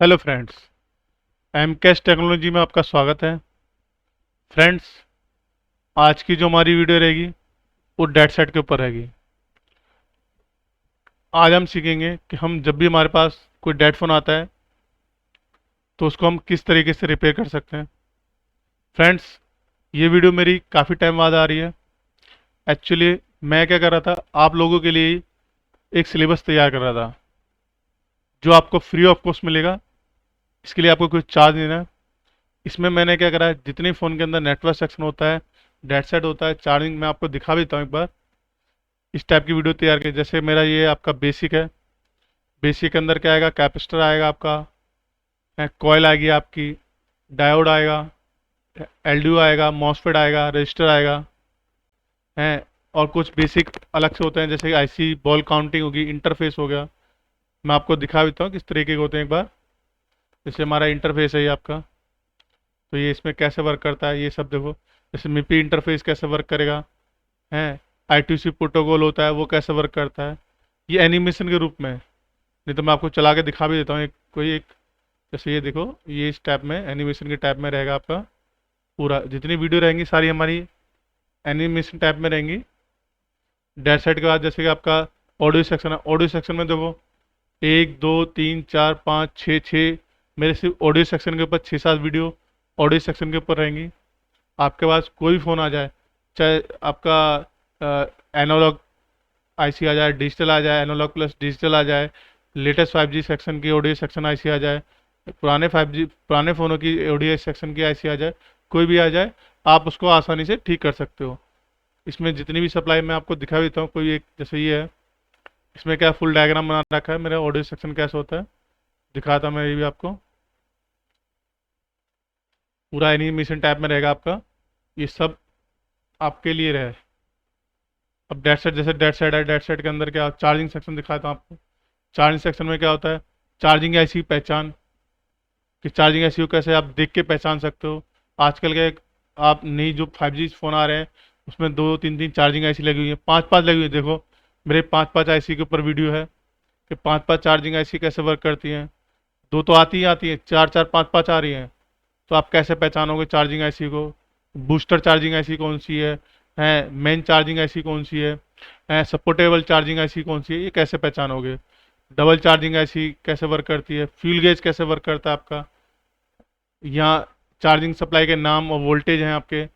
Hello friends, M cash technology में आपका स्वागत है। फ्रेंड्स, आज की जो हमारी वीडियो रहेगी वो डेट सेट के ऊपर रहेगी। आज हम सीखेंगे कि हम जब भी हमारे पास कोई डेट फ़ोन आता है तो उसको हम किस तरीके से रिपेयर कर सकते हैं। फ्रेंड्स, ये वीडियो मेरी काफ़ी टाइम बाद आ रही है। एक्चुअली मैं क्या कर रहा था, आप लोगों के लिए ही एक सिलेबस तैयार कर रहा था जो आपको फ्री ऑफ कॉस्ट मिलेगा। इसके लिए आपको कोई चार्ज नहीं देना है। इसमें मैंने क्या करा है, जितने फ़ोन के अंदर नेटवर्क सेक्शन होता है, डेट सेट होता है, चार्जिंग, मैं आपको दिखा भी देता हूँ एक बार। इस टाइप की वीडियो तैयार की। जैसे मेरा ये आपका बेसिक है। बेसिक के अंदर क्या आएगा, कैपेसिटर आएगा आपका, कॉयल आएगी आपकी, डायोड आएगा, एलडीओ आएगा, मॉसफेट आएगा, रजिस्टर आएगा, है। और कुछ बेसिक अलग से होते हैं जैसे आईसी बॉल काउंटिंग होगी, इंटरफेस हो गया। मैं आपको दिखा देता हूँ किस तरीके के होते हैं एक बार। जैसे हमारा इंटरफेस है ये आपका, तो ये इसमें कैसे वर्क करता है ये सब देखो। जैसे मिपी इंटरफेस कैसे वर्क करेगा, है। आई2सी प्रोटोकॉल होता है वो कैसे वर्क करता है, ये एनिमेशन के रूप में है। नहीं तो मैं आपको चला के दिखा भी देता हूँ एक कोई एक। जैसे ये देखो, ये इस टैब में एनिमेशन के टैब में रहेगा आपका। पूरा जितनी वीडियो रहेंगी सारी हमारी एनिमेशन टैब में रहेंगी। डैश साइड के बाद जैसे कि आपका ऑडियो सेक्शन है, ऑडियो सेक्शन में देखो 1 2 3 4 5 6 मेरे सिर्फ ऑडियो सेक्शन के ऊपर 6 7 वीडियो ऑडियो सेक्शन के ऊपर रहेंगी। आपके पास कोई भी फ़ोन आ जाए, चाहे आपका एनालॉग आईसी आ जाए, डिजिटल आ जाए, एनालॉग प्लस डिजिटल आ जाए, लेटेस्ट 5G सेक्शन की ऑडियो सेक्शन आईसी आ जाए, पुराने फ़ोनों की ऑडियो सेक्शन की आईसी आ जाए, कोई भी आ जाए, आप उसको आसानी से ठीक कर सकते हो। इसमें जितनी भी सप्लाई मैं आपको दिखा देता हूँ। कोई एक जैसे ये है, इसमें क्या फुल डायग्राम बना रखा है मेरा ऑडियो सेक्शन कैसे होता है, दिखाता मैं ये भी आपको। पूरा एनिमेशन टैब में रहेगा आपका, ये सब आपके लिए रहे। अब डेट सेट, जैसे डेट सेट है, डेट सेट के अंदर क्या चार्जिंग सेक्शन दिखाता हूँ आपको। चार्जिंग सेक्शन में क्या होता है, चार्जिंग ऐसी पहचान, कि चार्जिंग ऐसी हो कैसे आप देख के पहचान सकते हो। आजकल के आप नई जो 5G फ़ोन आ रहे हैं उसमें 2 3 3 चार्जिंग ऐसी लगी हुई है, 5 5 लगी हुई है। देखो मेरे 5 5 आईसी के ऊपर वीडियो है कि 5 5 चार्जिंग ऐसी कैसे वर्क करती हैं। दो तो आती ही आती है, 4 4 5 5 आ रही हैं। तो आप कैसे पहचानोगे चार्जिंग आईसी को। बूस्टर चार्जिंग आईसी कौन सी है मेन चार्जिंग आईसी कौन सी है सपोर्टेबल चार्जिंग आईसी कौन सी है, ये कैसे पहचानोगे। डबल चार्जिंग आईसी कैसे वर्क करती है, फ्यूल गेज कैसे वर्क करता है आपका। यहाँ चार्जिंग सप्लाई के नाम और वोल्टेज हैं आपके।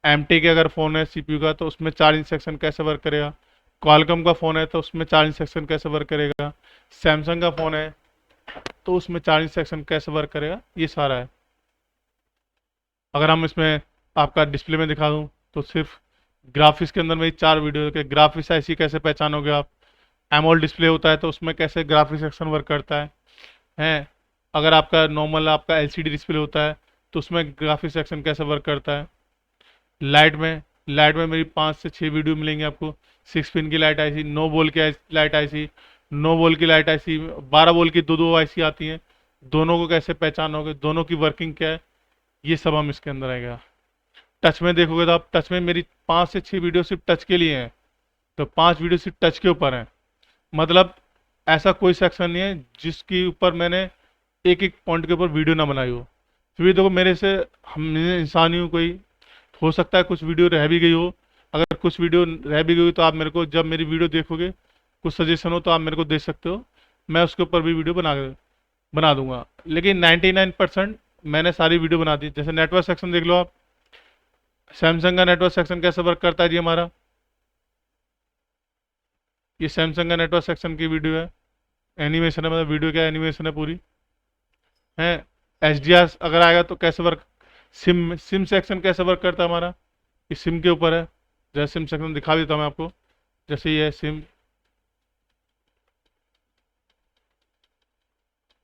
एमटी के अगर फ़ोन है सीपीयू का तो उसमें चार्जिंग सेक्शन कैसे वर्क करेगा। क्वालकॉम का फ़ोन है तो उसमें चार्जिंग सेक्शन कैसे वर्क करेगा। सैमसंग का फ़ोन है तो उसमें चार्जिंग सेक्शन कैसे वर्क करेगा, ये सारा है। अगर हम इसमें आपका डिस्प्ले में दिखा दूँ तो सिर्फ ग्राफिक्स के अंदर मेरी 4 वीडियो के ग्राफिक्स ऐसी कैसे पहचानोगे आप। एमोल डिस्प्ले होता है तो उसमें कैसे ग्राफिक्स सेक्शन वर्क करता है। अगर आपका नॉर्मल आपका एलसीडी डिस्प्ले होता है तो उसमें ग्राफिक्स सेक्शन कैसे वर्क करता है। लाइट में मेरी 5 से 6 वीडियो मिलेंगी आपको। 6 पिन की लाइट आई सी, 9 वोल्ट की लाइट आई सी, 9 वोल्ट की लाइट आई सी, 12 वोल्ट की दो दो आई सी आती हैं। दोनों को कैसे पहचानोगे, दोनों की वर्किंग क्या है, ये सब हम इसके अंदर आएगा। टच में देखोगे तो आप, टच में मेरी 5 से 6 वीडियो सिर्फ टच के लिए हैं। तो 5 वीडियो सिर्फ टच के ऊपर हैं। मतलब ऐसा कोई सेक्शन नहीं है जिसके ऊपर मैंने एक एक पॉइंट के ऊपर वीडियो ना बनाई हो। फिर भी देखो मेरे से, हम इंसान ही हूँ कोई, हो सकता है कुछ वीडियो रह भी गई हो। अगर कुछ वीडियो रह भी गई हो तो आप मेरे को, जब मेरी वीडियो देखोगे, कुछ सजेशन हो तो आप मेरे को दे सकते हो। मैं उसके ऊपर भी वीडियो बना दूंगा। लेकिन 99% मैंने सारी वीडियो बना दी। जैसे नेटवर्क सेक्शन देख लो आप। सैमसंग का नेटवर्क सेक्शन कैसे वर्क करता है जी हमारा, ये सैमसंग का नेटवर्क सेक्शन की वीडियो है। एनिमेशन है, मतलब वीडियो क्या एनिमेशन है पूरी, है। एच डी आर अगर आएगा तो कैसे वर्क, सिम सिम सेक्शन कैसे वर्क करता है हमारा, ये सिम के ऊपर है। जैसे सिम सेक्शन दिखा देता हूँ मैं आपको। जैसे ये है सिम,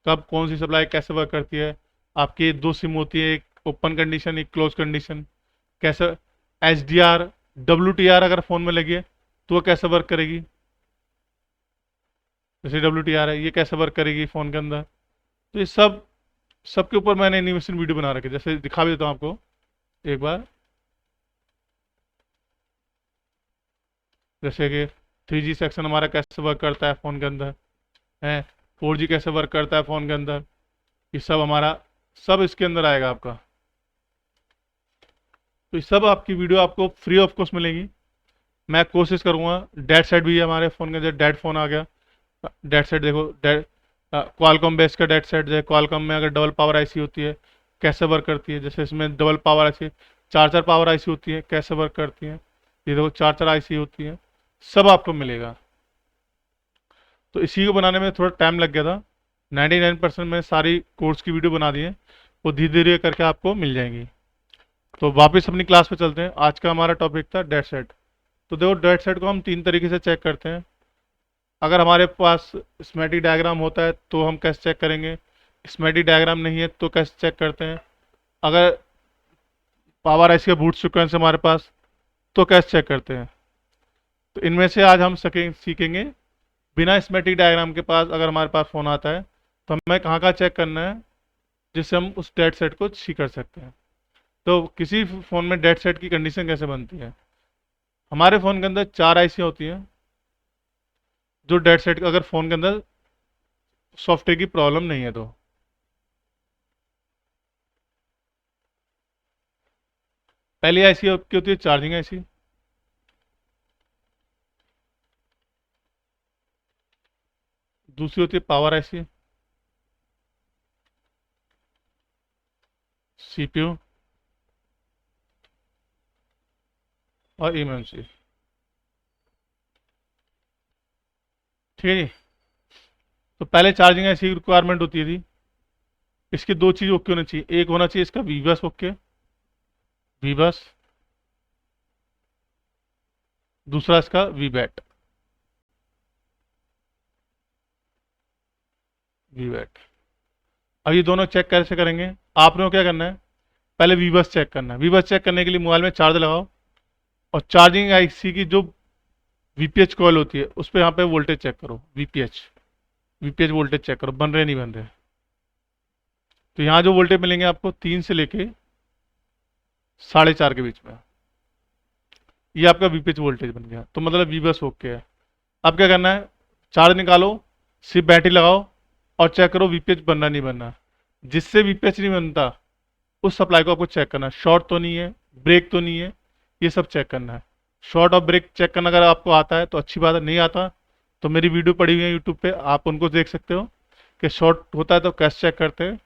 कब कौन सी सप्लाई कैसे वर्क करती है। आपकी दो सिम होती है, एक ओपन कंडीशन एक क्लोज कंडीशन। कैसे H D R, W T R अगर फ़ोन में लगी है तो वो कैसे वर्क करेगी। जैसे डब्ल्यू टी आर है, ये कैसे वर्क करेगी फ़ोन के अंदर। तो ये सब, सबके ऊपर मैंने एनिमेशन वीडियो बना रखी है। जैसे दिखा भी देता हूँ आपको एक बार। जैसे कि 3G सेक्शन हमारा कैसे वर्क करता है फ़ोन के अंदर, है। 4G कैसे वर्क करता है फ़ोन के अंदर, ये सब हमारा सब इसके अंदर आएगा आपका। तो ये सब आपकी वीडियो आपको फ्री ऑफ कॉस्ट मिलेगी। मैं कोशिश करूँगा। डेड सेट भी है हमारे फ़ोन के अंदर, डेड फ़ोन आ गया। डेड सेट देखो, डेड क्वालकॉम बेस का डेड सेट है। क्वालकॉम में अगर डबल पावर आईसी होती है कैसे वर्क करती है, जैसे इसमें डबल पावर आईसी, चार चार पावर आईसी होती है, कैसे वर्क करती है। ये देखो चार चार आईसी होती है, सब आपको मिलेगा। तो इसी को बनाने में थोड़ा टाइम लग गया था। 99% मैंने सारी कोर्स की वीडियो बना दी है, वो धीरे धीरे करके आपको मिल जाएंगी। तो वापस अपनी क्लास पे चलते हैं। आज का हमारा टॉपिक था डेड सेट। तो देखो डेड सेट को हम तीन तरीके से चेक करते हैं। अगर हमारे पास स्मेटिक डायग्राम होता है तो हम कैसे चेक करेंगे, स्मेटिक डायग्राम नहीं है तो कैसे चेक करते हैं, अगर पावर आईसी का बूट सीक्वेंस है हमारे पास तो कैसे चेक करते हैं। तो इनमें से आज हम सीखेंगे बिना स्मेटिक डायग्राम के पास अगर हमारे पास फ़ोन आता है तो हमें कहाँ कहाँ चेक करना है, जिससे हम उस डेड सेट को सी कर सकते हैं। तो किसी फ़ोन में डेड सेट की कंडीशन कैसे बनती है। हमारे फ़ोन के अंदर चार आईसी होती हैं जो डेड सेट, अगर फ़ोन के अंदर सॉफ्टवेयर की प्रॉब्लम नहीं है तो। पहली आईसी आपकी होती है चार्जिंग आईसी। दूसरी होती है पावर आईसी, सीपीयू और इमरजेंसी। ठीक है जी। तो पहले चार्जिंग आईसी की रिक्वायरमेंट होती थी। इसकी दो चीज़ ओके होनी चाहिए। एक होना चाहिए इसका वीबस ओके, वीबस। दूसरा इसका वीबैट, वीबैट। अब ये दोनों चेक कैसे करेंगे, आपने को क्या करना है, पहले वीबस चेक करना है। वीबस चेक करने के लिए मोबाइल में चार्ज लगाओ और चार्जिंग आईसी की जो वीपीएच कॉइल होती है उस पर यहाँ पे वोल्टेज चेक करो। वीपीएच, वीपीएच वोल्टेज चेक करो, बन रहे नहीं बन रहे। तो यहाँ जो वोल्टेज मिलेंगे आपको 3 से लेके 4.5 के बीच में, ये आपका वीपीएच वोल्टेज बन गया। तो मतलब वीबस ओके है। अब क्या करना है, चार्ज निकालो, सिर्फ बैटरी लगाओ और चेक करो वीपीएच बनना नहीं बनना। जिससे वीपीएच नहीं बनता उस सप्लाई को आपको चेक करना है, शॉर्ट तो नहीं है, ब्रेक तो नहीं है, ये सब चेक करना है। शॉर्ट और ब्रेक चेक करना अगर आपको आता है तो अच्छी बात है, नहीं आता तो मेरी वीडियो पड़ी हुई है यूट्यूब पे, आप उनको देख सकते हो कि शॉर्ट होता है तो कैसे चेक करते हैं,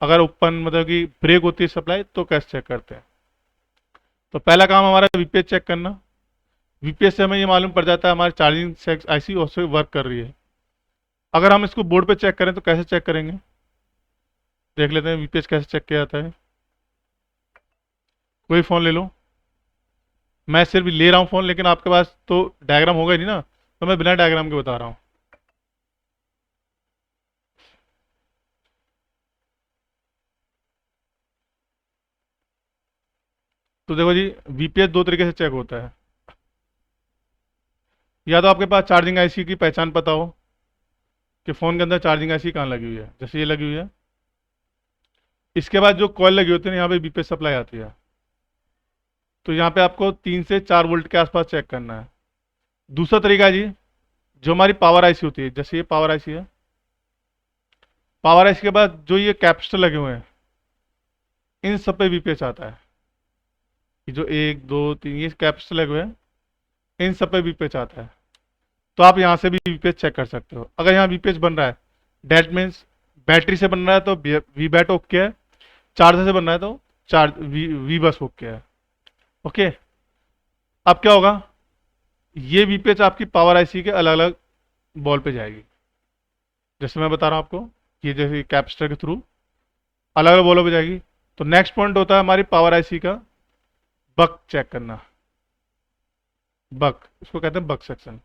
अगर ओपन मतलब कि ब्रेक होती है सप्लाई तो कैसे चेक करते हैं। तो पहला काम हमारा वीपीएच चेक करना। वीपीएस से हमें ये मालूम पड़ जाता है हमारी चार्जिंग आईसी उससे वर्क कर रही है। अगर हम इसको बोर्ड पे चेक करें तो कैसे चेक करेंगे, देख लेते हैं वीपीएस कैसे चेक किया जाता है। कोई फ़ोन ले लो, मैं सिर्फ ले रहा हूँ फ़ोन, लेकिन आपके पास तो डायग्राम होगा ही नहीं ना, तो मैं बिना डायग्राम के बता रहा हूँ। तो देखो जी, वीपीएस दो तरीके से चेक होता है। या तो आपके पास चार्जिंग आईसी की पहचान पता हो कि फ़ोन के अंदर चार्जिंग आईसी कहाँ लगी हुई है, जैसे ये लगी हुई है। इसके बाद जो कॉइल लगी होती है ना, यहाँ पे वीपीएस सप्लाई आती है। तो यहाँ पे आपको 3 से 4 वोल्ट के आसपास चेक करना है। दूसरा तरीका है जी, जो हमारी पावर आईसी होती है, जैसे ये पावर आईसी है। पावर आईसी के बाद जो ये कैपेसिटर लगे हुए हैं इन सब पे वीपीएस आता है। ये जो 1 2 3 ये कैपेसिटर लगे हुए हैं इन सब पे वीपीएस आता है। तो आप यहाँ से भी वीपीएस चेक कर सकते हो। अगर यहाँ वीपीएस बन रहा है, डेट मीन्स बैटरी से बन रहा है तो वी बैट ओके है, चार्जर से बन रहा है तो चार्ज वी बस ओके है। ओके। अब क्या होगा, ये वीपीएच आपकी पावर आईसी के अलग अलग बॉल पे जाएगी। जैसे मैं बता रहा हूँ आपको, ये जैसे कैपेसिटर के थ्रू अलग अलग बॉलों पे जाएगी। तो नेक्स्ट पॉइंट होता है हमारी पावर आईसी का बक चेक करना। बक, इसको कहते हैं बक सेक्शन।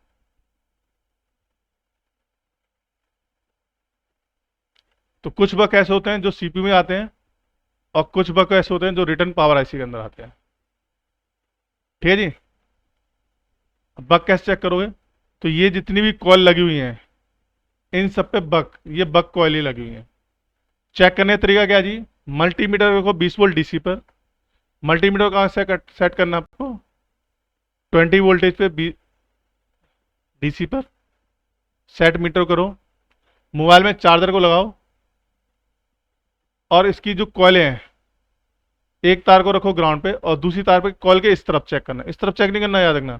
तो कुछ बक ऐसे होते हैं जो सीपीयू में आते हैं और कुछ बक ऐसे होते हैं जो रिटर्न पावर आईसी के अंदर आते हैं। ठीक है जी। अब बक कैसे चेक करोगे, तो ये जितनी भी कॉल लगी हुई हैं इन सब पे बक, ये बक कॉल ही लगी हुई है। चेक करने का तरीका क्या जी, मल्टीमीटर को 20 वोल्ट डीसी पर, मल्टीमीटर कहाँ से सेट करना आपको, 20 वोल्टेज पे डीसी पर सेट मीटर करो। मोबाइल में चार्जर को लगाओ और इसकी जो कॉइलें हैं, एक तार को रखो ग्राउंड पे और दूसरी तार पे कॉइल के इस तरफ चेक करना है। इस तरफ चेक नहीं करना, याद रखना,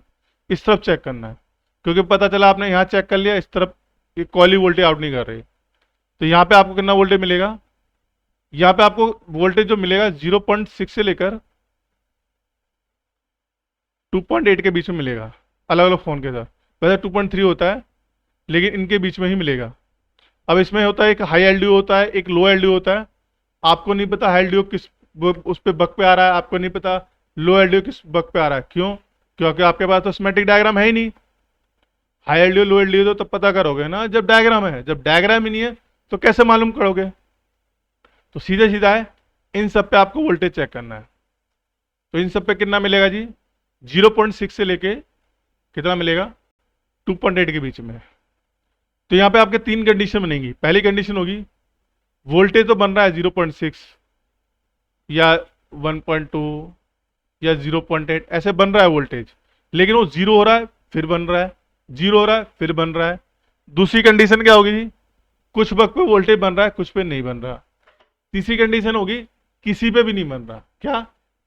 इस तरफ चेक करना है। क्योंकि पता चला आपने यहाँ चेक कर लिया, इस तरफ ये कॉइल ही वोल्टेज आउट नहीं कर रही, तो यहाँ पे आपको कितना वोल्टेज मिलेगा, यहाँ पे आपको वोल्टेज जो मिलेगा 0.6 से लेकर 2.8 के बीच में मिलेगा, अलग अलग फ़ोन के साथ। वैसे 2.3 होता है, लेकिन इनके बीच में ही मिलेगा। अब इसमें होता है एक हाई एलडीओ होता है, एक लो एलडीओ होता है। आपको नहीं पता हाई एलडीओ किस उस पे बग पे आ रहा है, आपको नहीं पता लो एलडीओ किस बग पे आ रहा है। क्यों? क्योंकि आपके पास तो स्कीमेटिक डायग्राम है ही नहीं। हाई एलडीओ लो एलडीओ तो तब पता करोगे ना जब डायग्राम है, जब डायग्राम ही नहीं है तो कैसे मालूम करोगे? तो सीधे सीधा है, इन सब पे आपको वोल्टेज चेक करना है। तो इन सब पे कितना मिलेगा जी? 0.6 से लेके कितना मिलेगा? 2.8 के बीच में। तो यहाँ पे आपके तीन कंडीशन बनेंगी। पहली कंडीशन होगी वोल्टेज तो बन रहा है 0.6 या 1.2 या 0.8 ऐसे बन रहा है वोल्टेज, लेकिन वो जीरो हो रहा है फिर बन रहा है, जीरो हो रहा है फिर बन रहा है। दूसरी कंडीशन क्या होगी जी? कुछ वक्त पे वोल्टेज बन रहा है, कुछ पे नहीं बन रहा। तीसरी कंडीशन होगी किसी पे भी नहीं बन रहा। क्या?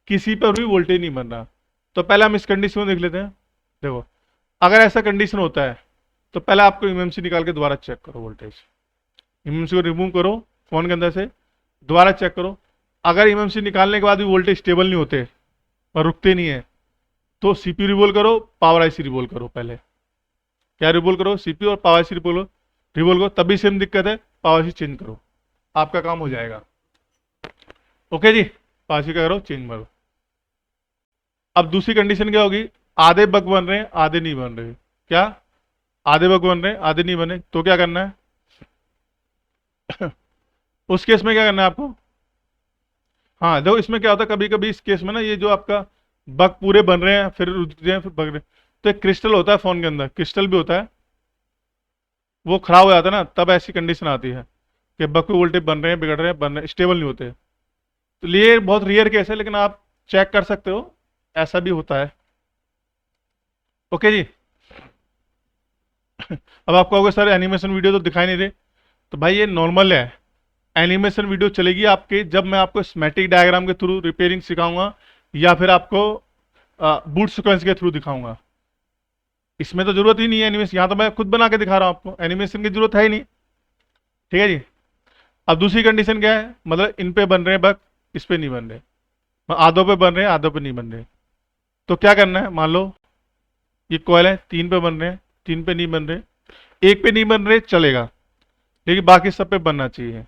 किसी पर भी वोल्टेज नहीं बन रहा। तो पहले हम इस कंडीशन को देख लेते हैं। देखो, अगर ऐसा कंडीशन होता है तो पहले आपको एमएमसी निकाल के दोबारा चेक करो वोल्टेज। एमएमसी को रिमूव करो फोन के अंदर से, दोबारा चेक करो। अगर एमएमसी निकालने के बाद भी वोल्टेज स्टेबल नहीं होते और रुकते नहीं है तो सीपीयू रिवोल्व करो, पावर आईसी रिवोल्व करो। पहले क्या रिवोल्व करो? सीपीयू और पावर आईसी रिवोल्व करो। तभी सेम दिक्कत है, पावर आईसी चेंज करो, आपका काम हो जाएगा। ओके जी, पावर आईसी का करो चेंज करो। अब दूसरी कंडीशन क्या होगी? आधे बग बन रहे हैं आधे नहीं बन रहे। क्या? आधे बग बन रहे हैं आधे नहीं बने, तो क्या करना है? उस केस में क्या करना है आपको? हाँ देखो, इसमें क्या होता है कभी कभी इस केस में ना, ये जो आपका बग पूरे बन रहे हैं फिर रुक रहे हैं फिर बग रहे हैं, तो एक क्रिस्टल होता है फोन के अंदर, क्रिस्टल भी होता है, वो खराब हो जाता है ना, तब ऐसी कंडीशन आती है कि बग पे वोल्टेज बन रहे हैं बिगड़ रहे हैं बन रहे हैं, स्टेबल नहीं होते। तो ये बहुत रेयर केस है, लेकिन आप चेक कर सकते हो, ऐसा भी होता है। ओके जी। अब आपको कहोगे सर एनिमेशन वीडियो तो दिखाई नहीं दे, तो भाई ये नॉर्मल है। एनिमेशन वीडियो चलेगी आपके जब मैं आपको स्कीमेटिक डायग्राम के थ्रू रिपेयरिंग सिखाऊंगा या फिर आपको बूट सीक्वेंस के थ्रू दिखाऊंगा। इसमें तो जरूरत ही नहीं है एनिमेशन, यहाँ तो मैं खुद बना के दिखा रहा हूँ आपको, एनिमेशन की जरूरत है ही नहीं। ठीक है जी। अब दूसरी कंडीशन क्या है? मतलब इन पे बन रहे हैं बग, इस पे नहीं बन रहे, आधों पे बन रहे हैं आधों पे नहीं बन रहे। तो क्या करना है? मान लो ये कॉइल है, तीन पे बन रहे हैं, तीन पे नहीं बन रहे, एक पे नहीं बन रहे चलेगा, लेकिन बाकी सब पे बनना चाहिए।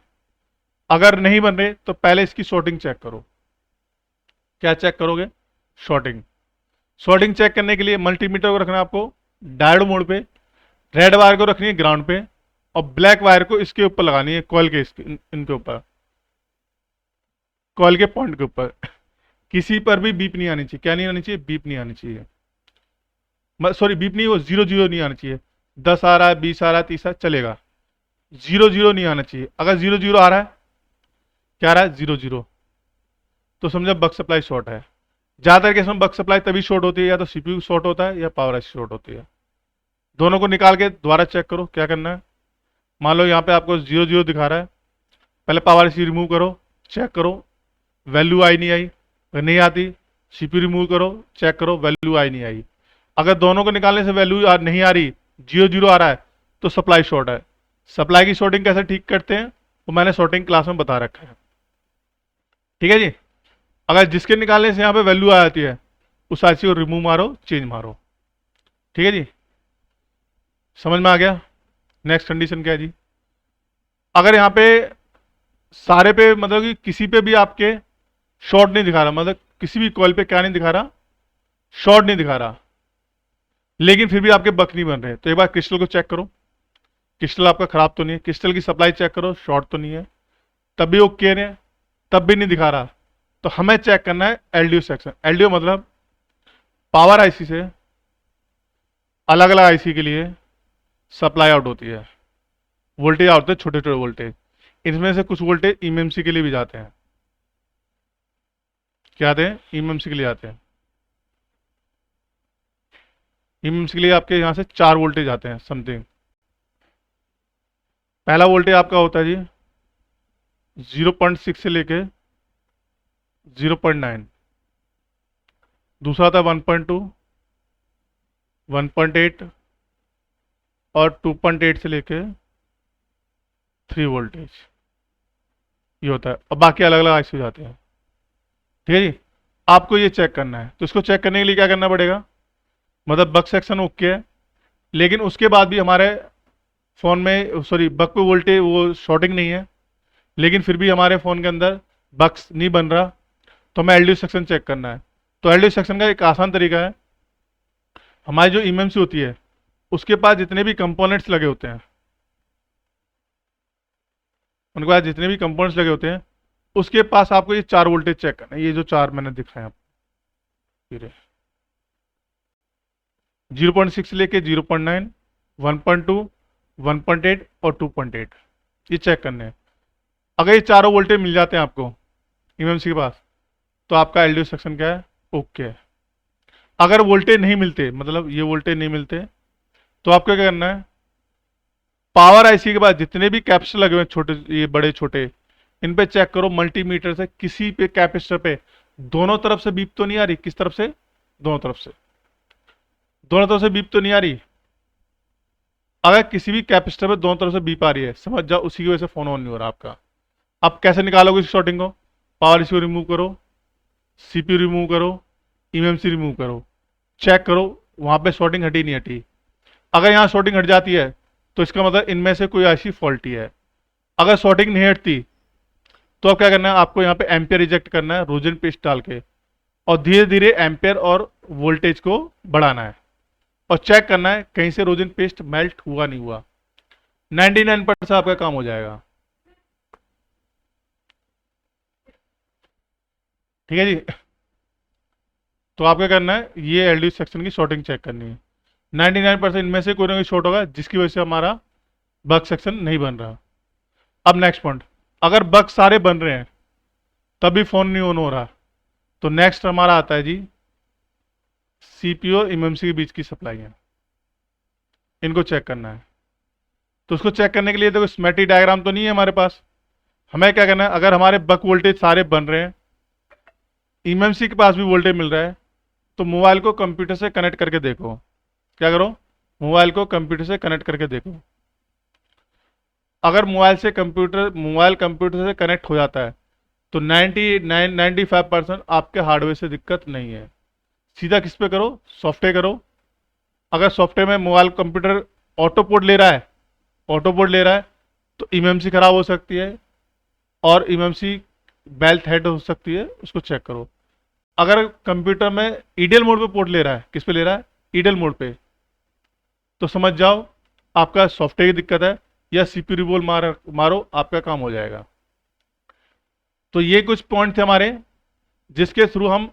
अगर नहीं बन रहे तो पहले इसकी शॉर्टिंग चेक करो। क्या चेक करोगे? शॉर्टिंग। शॉर्टिंग चेक करने के लिए मल्टीमीटर को रखना है आपको डायोड मोड पे, रेड वायर को रखनी है ग्राउंड पे, और ब्लैक वायर को इसके ऊपर लगानी है, कॉइल के इनके ऊपर, कॉइल के पॉइंट के ऊपर। किसी पर भी बीप नहीं आनी चाहिए। क्या नहीं आनी चाहिए? बीप नहीं आनी चाहिए। सॉरी बीप नहीं, वो जीरो जीरो नहीं आना चाहिए। 10 आ रहा है, 20 आ रहा है, 30 आ रहा है, चलेगा। जीरो जीरो नहीं आना चाहिए। अगर जीरो जीरो आ रहा है, क्या आ रहा है? जीरो जीरो, तो समझो बग सप्लाई शॉर्ट है। ज्यादातर केस में बग सप्लाई तभी शॉर्ट होती है, या तो सीपीयू शॉर्ट होता है या पावर आईसी शॉर्ट होती है। दोनों को निकाल के दोबारा चेक करो। क्या करना है? मान लो यहाँ पे आपको जीरो जीरो दिखा रहा है, पहले पावर आईसी रिमूव करो, चेक करो वैल्यू आई नहीं आई। अगर नहीं आती, सीपीयू रिमूव करो, चेक करो वैल्यू आई नहीं आई। अगर दोनों को निकालने से वैल्यू नहीं आ रही, जीरो जीरो आ रहा है, तो सप्लाई शॉर्ट है। सप्लाई की शॉर्टिंग कैसे ठीक करते हैं वो मैंने शॉर्टिंग क्लास में बता रखा है। ठीक है जी। अगर जिसके निकालने से यहाँ पे वैल्यू आ जाती है, उस आईसी को रिमूव मारो, चेंज मारो। ठीक है जी, समझ में आ गया? नेक्स्ट कंडीशन क्या है जी? अगर यहाँ पे सारे पे मतलब कि किसी पे भी आपके शॉर्ट नहीं दिखा रहा, मतलब किसी भी कॉल पे क्या नहीं दिखा रहा? शॉर्ट नहीं दिखा रहा, लेकिन फिर भी आपके बक नहीं बन रहे, तो एक बार क्रिस्टल को चेक करो, क्रिस्टल आपका खराब तो नहीं है। क्रिस्टल की सप्लाई चेक करो, शॉर्ट तो नहीं है, तब भी ओके है, तब भी नहीं दिखा रहा, तो हमें चेक करना है एलडीओ सेक्शन। एलडीओ मतलब पावर आईसी से अलग अलग आईसी के लिए सप्लाई आउट होती है, वोल्टेज आउट होते हैं छोटे छोटे वोल्टेज। इनमें से कुछ वोल्टेज ईएमएमसी के लिए भी जाते हैं। क्या आते हैं? ईएमएमसी के लिए आते हैं। ईएमएमसी के लिए आपके यहाँ से 4 वोल्टेज आते हैं समथिंग। पहला वोल्टेज आपका होता है जी 0.6 से लेके 0.9। दूसरा था 1.2, 1.8 और 2.8 से लेके 3 वोल्टेज, ये होता है। और बाकी अलग अलग आईसी हो जाते हैं। ठीक है जी। आपको ये चेक करना है, तो इसको चेक करने के लिए क्या करना पड़ेगा, मतलब बक सेक्शन ओके है, लेकिन उसके बाद भी हमारे फ़ोन में सॉरी बक पे वोल्टेज वो शॉर्टिंग नहीं है, लेकिन फिर भी हमारे फ़ोन के अंदर बक्स नहीं बन रहा, तो हमें एलडीओ सेक्शन चेक करना है। तो एलडीओ सेक्शन का एक आसान तरीका है, हमारी जो ईएमएमसी होती है उसके पास जितने भी कंपोनेंट्स लगे होते हैं, उनके पास जितने भी कंपोनेंट्स लगे होते हैं उसके पास आपको ये 4 वोल्टेज चेक करना है। ये जो 4 मैंने दिखाए आपको, 0.6 लेके 0.9, 1.2, 1.8 और 2.8, ये चेक करने हैं। अगर ये चारों वोल्टेज मिल जाते हैं आपको ईएमएमसी के पास, तो आपका एलडीओ सेक्शन क्या है, ओके है। अगर वोल्टेज नहीं मिलते, मतलब ये वोल्टेज नहीं मिलते, तो आपको क्या करना है, पावर आईसी के बाद जितने भी कैपेसिटर लगे हुए हैं, छोटे ये बड़े छोटे, इन पे चेक करो मल्टीमीटर से, किसी पे कैपेसिटर पे दोनों तरफ से बीप तो नहीं आ रही। किस तरफ से, दोनों तरफ से, दोनों तरफ से बीप तो नहीं आ रही। अगर किसी भी कैपेसिटर पे दोनों तरफ से बीप आ रही है, समझ जाओ उसी की वजह से फोन ऑन नहीं हो रहा आपका। अब कैसे निकालोगे इस शॉर्टिंग को, पावर इसी को रिमूव करो, सीपीयू रिमूव करो, ईएमएमसी रिमूव करो, चेक करो वहां पे शॉर्टिंग हटी नहीं हटी। अगर यहाँ शॉर्टिंग हट जाती है तो इसका मतलब इनमें से कोई ऐसी फॉल्टी है। अगर शॉर्टिंग नहीं हटती तो अब क्या करना है, आपको यहाँ पे एम्पियर रिजेक्ट करना है रोजन पेस्ट डाल के, और धीरे धीरे एम्पियर और वोल्टेज को बढ़ाना है, और चेक करना है कहीं से रोजन पेस्ट मेल्ट हुआ नहीं हुआ। 99% आपका काम हो जाएगा। ठीक है जी। तो आप क्या करना है, ये एलडी सेक्शन की शॉर्टिंग चेक करनी है। 99% इनमें से कोई ना कोई शॉर्ट होगा जिसकी वजह से हमारा बग सेक्शन नहीं बन रहा। अब नेक्स्ट पॉइंट, अगर बग सारे बन रहे हैं तभी फोन नहीं ऑन हो रहा, तो नेक्स्ट हमारा आता है जी सीपीयू और एमएमसी के बीच की सप्लाई है, इनको चेक करना है। तो उसको चेक करने के लिए देखो स्कीमेटिक डायग्राम तो नहीं है हमारे पास। हमें क्या करना है, अगर हमारे बक वोल्टेज सारे बन रहे हैं, ईएमसी के पास भी वोल्टेज मिल रहा है, तो मोबाइल को कंप्यूटर से कनेक्ट करके देखो। क्या करो, मोबाइल को कंप्यूटर से कनेक्ट करके देखो। अगर मोबाइल कंप्यूटर से कनेक्ट हो जाता है तो 95% आपके हार्डवेयर से दिक्कत नहीं है। सीधा किस पे करो, सॉफ्टवेयर करो। अगर सॉफ्टवेयर में मोबाइल कंप्यूटर ऑटो पोर्ट ले रहा है, तो ईएमसी खराब हो सकती है और ईएमसी बेल्ट हेड हो सकती है, उसको चेक करो। अगर कंप्यूटर में ईडीएल मोड पे पोर्ट ले रहा है, किस पे ले रहा है, ईडीएल मोड पे, तो समझ जाओ आपका सॉफ्टवेयर की दिक्कत है, या सीपीयू रिबोल मारो, आपका काम हो जाएगा। तो ये कुछ पॉइंट थे हमारे, जिसके थ्रू हम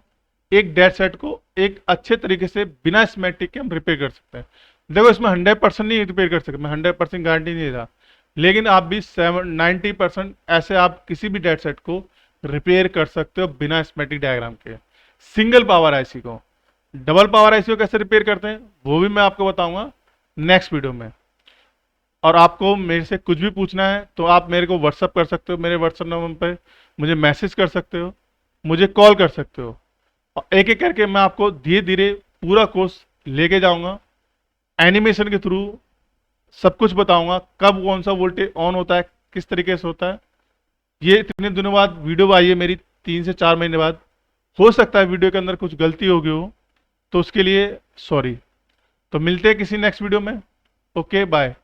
एक डेड सेट को एक अच्छे तरीके से बिना स्कीमेटिक के हम रिपेयर कर सकते हैं। देखो इसमें 100% नहीं रिपेयर कर सकते, मैं 100% गारंटी नहीं देता, लेकिन आप भी 90% ऐसे आप किसी भी डेड सेट को रिपेयर कर सकते हो बिना स्कीमेटिक डायग्राम के। सिंगल पावर आईसी को, डबल पावर आईसी को कैसे रिपेयर करते हैं वो भी मैं आपको बताऊंगा नेक्स्ट वीडियो में। और आपको मेरे से कुछ भी पूछना है तो आप मेरे को व्हाट्सअप कर सकते हो, मेरे व्हाट्सअप नंबर पर मुझे मैसेज कर सकते हो, मुझे कॉल कर सकते हो, और एक एक करके मैं आपको धीरे धीरे पूरा कोर्स लेके जाऊंगा। एनिमेशन के थ्रू सब कुछ बताऊंगा, कब कौन सा वोल्टेज ऑन होता है, किस तरीके से होता है। ये इतने दिनों बाद वीडियो आई है मेरी, 3 से 4 महीने बाद। हो सकता है वीडियो के अंदर कुछ गलती हो गई हो, तो उसके लिए सॉरी। तो मिलते हैं किसी नेक्स्ट वीडियो में। Okay bye.